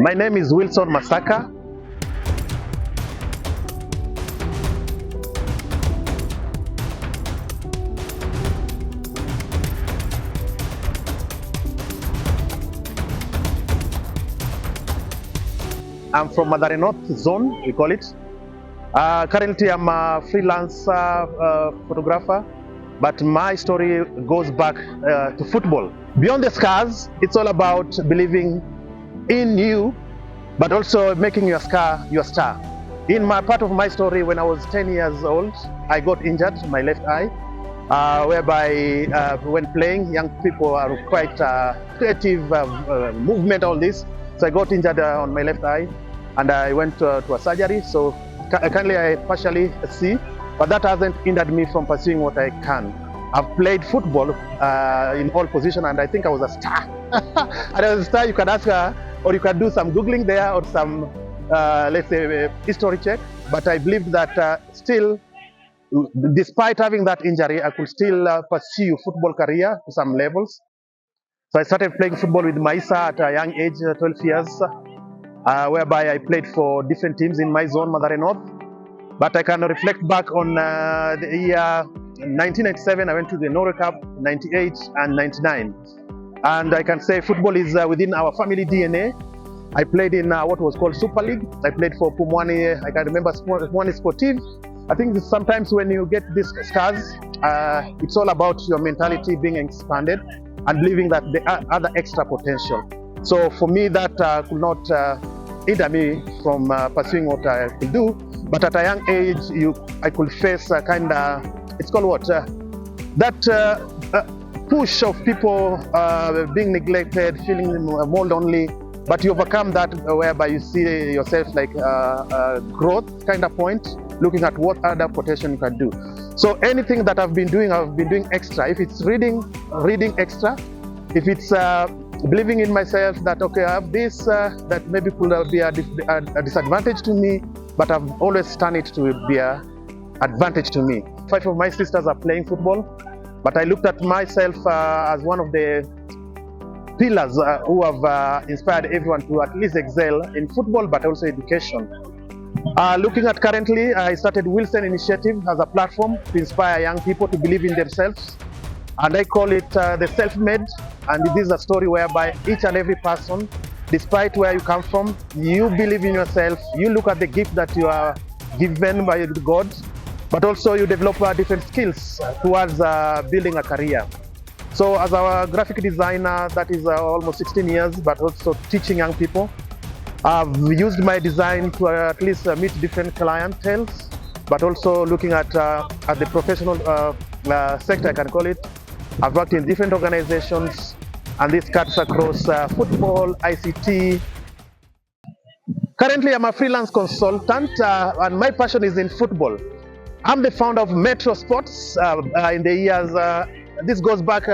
My name is Wilsen Masaka. I'm from Mathare North Zone, we call it. Currently, I'm a freelance photographer, but my story goes back to football. Beyond the scars, it's all about believing in you, but also making your star your star. In my part of my story, when I was 10 years old, I got injured my left eye, whereby when playing, young people are quite creative movement, all this. So I got injured on my left eye, and I went to a surgery. So currently I partially see, but that hasn't hindered me from pursuing what I can. I've played football in all positions, and I think I was a star. And as a star, you can ask or you can do some Googling there or some, let's say, history check. But I believe that still, despite having that injury, I could still pursue football career to some levels. So I started playing football with MYSA at a young age, 12 years, whereby I played for different teams in my zone, Mathare North. But I can reflect back on the year 1997, I went to the Norway Cup, 98 and 99. And I can say football is within our family DNA. I played in what was called Super League. I played for Pumwani, I can remember Pumwani Sportive. I think sometimes when you get these scars, it's all about your mentality being expanded and believing that there are other extra potential. So for me, that could not hinder me from pursuing what I could do. But at a young age, I could face a kind of, it's called what? That push of people being neglected, feeling more lonely. But you overcome that whereby you see yourself like a growth kind of point, looking at what other potential you can do. So anything that I've been doing extra. If it's reading extra. If it's believing in myself that, okay, I have this that maybe could be a disadvantage to me, but I've always turned it to be an advantage to me. 5 of my sisters are playing football, but I looked at myself as one of the pillars who have inspired everyone to at least excel in football, but also education. Looking at currently, I started Wilsen Initiative as a platform to inspire young people to believe in themselves. And I call it the self-made. And this is a story whereby each and every person, despite where you come from, you believe in yourself, you look at the gift that you are given by God, but also you develop different skills towards building a career. So as a graphic designer, that is almost 16 years, but also teaching young people. I've used my design to at least meet different clienteles, but also looking at the professional sector, I can call it. I've worked in different organizations, and this cuts across football, ICT. Currently, I'm a freelance consultant, and my passion is in football. I'm the founder of Metro Sports in the years, this goes back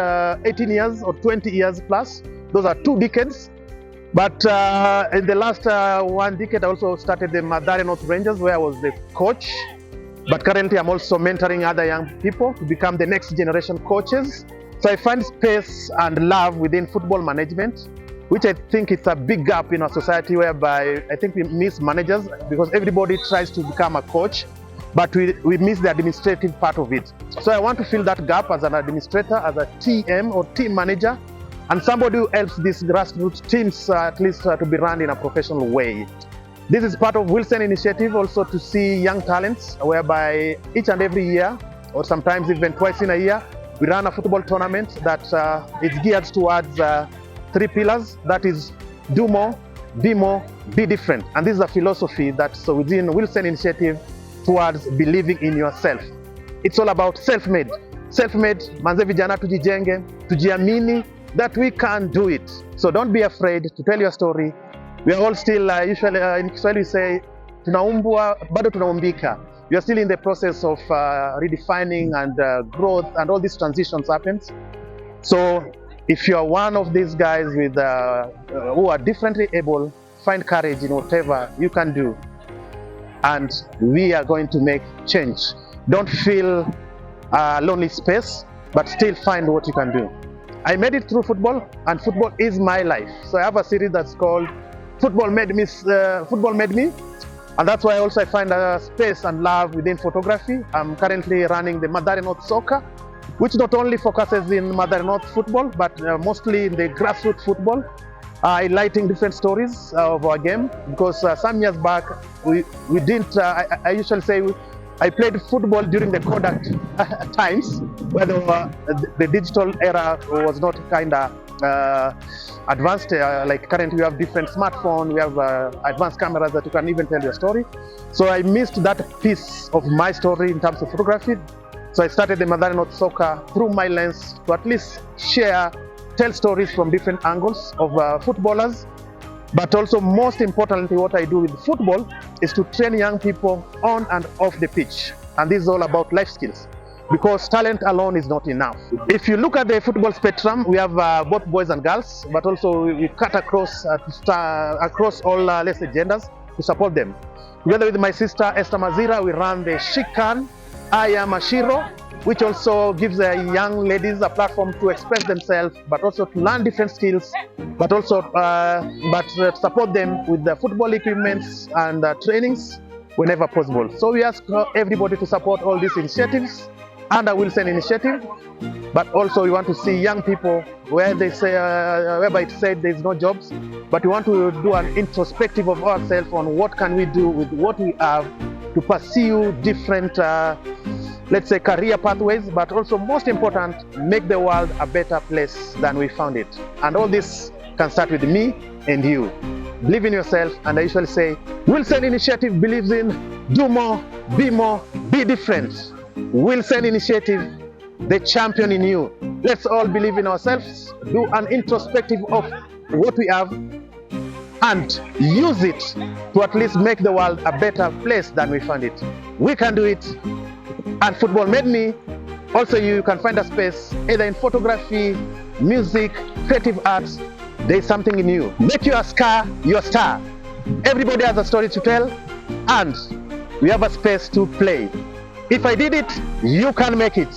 18 years or 20 years plus. Those are 2 decades. But in the last 1 decade, I also started the Mathare North Rangers, where I was the coach. But currently, I'm also mentoring other young people to become the next generation coaches. So I find space and love within football management, which I think is a big gap in our society, whereby I think we miss managers because everybody tries to become a coach, but we miss the administrative part of it. So I want to fill that gap as an administrator, as a TM or team manager, and somebody who helps these grassroots teams at least to be run in a professional way. This is part of Wilsen Initiative also to see young talents, whereby each and every year, or sometimes even twice in a year, we run a football tournament that is geared towards 3 pillars. That is, do more, be different. And this is a philosophy that's within Wilsen Initiative towards believing in yourself. It's all about self-made. Self-made, manze vijana tujijenge, tujiamini that we can do it. So don't be afraid to tell your story. We are all still, usually in Kiswahili we say, tunaumbwa, bado tunaumbika. We are still in the process of redefining and growth, and all these transitions happens. So if you are one of these guys with who are differently able, find courage in whatever you can do. And we are going to make change. Don't feel lonely space, but still find what you can do. I made it through football, and football is my life. So I have a series that's called football made me, and that's why also I find a space and love within photography. I'm currently running the Mathare North Soccer, which not only focuses in Mathare North football, but mostly in the grassroots football, highlighting different stories of our game. Because some years back, we didn't, I usually say, I played football during the Kodak times, where the digital era was not kind of advanced. Like currently we have different smartphones, we have advanced cameras that you can even tell your story. So I missed that piece of my story in terms of photography. So I started the Mathare North Soccer through my lens to at least tell stories from different angles of footballers. But also, most importantly, what I do with football is to train young people on and off the pitch. And this is all about life skills, because talent alone is not enough. If you look at the football spectrum, we have both boys and girls, but also we cut across all, let's say, genders to support them. Together with my sister Esther Mazira, we run the Shikan I Am a Shiro, which also gives young ladies a platform to express themselves, but also to learn different skills, but also support them with the football equipments and trainings whenever possible. So we ask everybody to support all these initiatives under Wilsen Initiative, but also we want to see young people where they say, whereby it said there's no jobs, but we want to do an introspective of ourselves on what can we do with what we have to pursue different let's say career pathways, but also most important, make the world a better place than we found it. And all this can start with me and you. Believe in yourself, and I usually say, Wilsen Initiative believes in do more, be different. Wilsen Initiative, the champion in you. Let's all believe in ourselves, do an introspective of what we have, and use it to at least make the world a better place than we found it. We can do it. And football made me. Also, you can find a space either in photography, music, creative arts. There's something in you. Make your star your star. Everybody has a story to tell, and we have a space to play. If I did it, you can make it.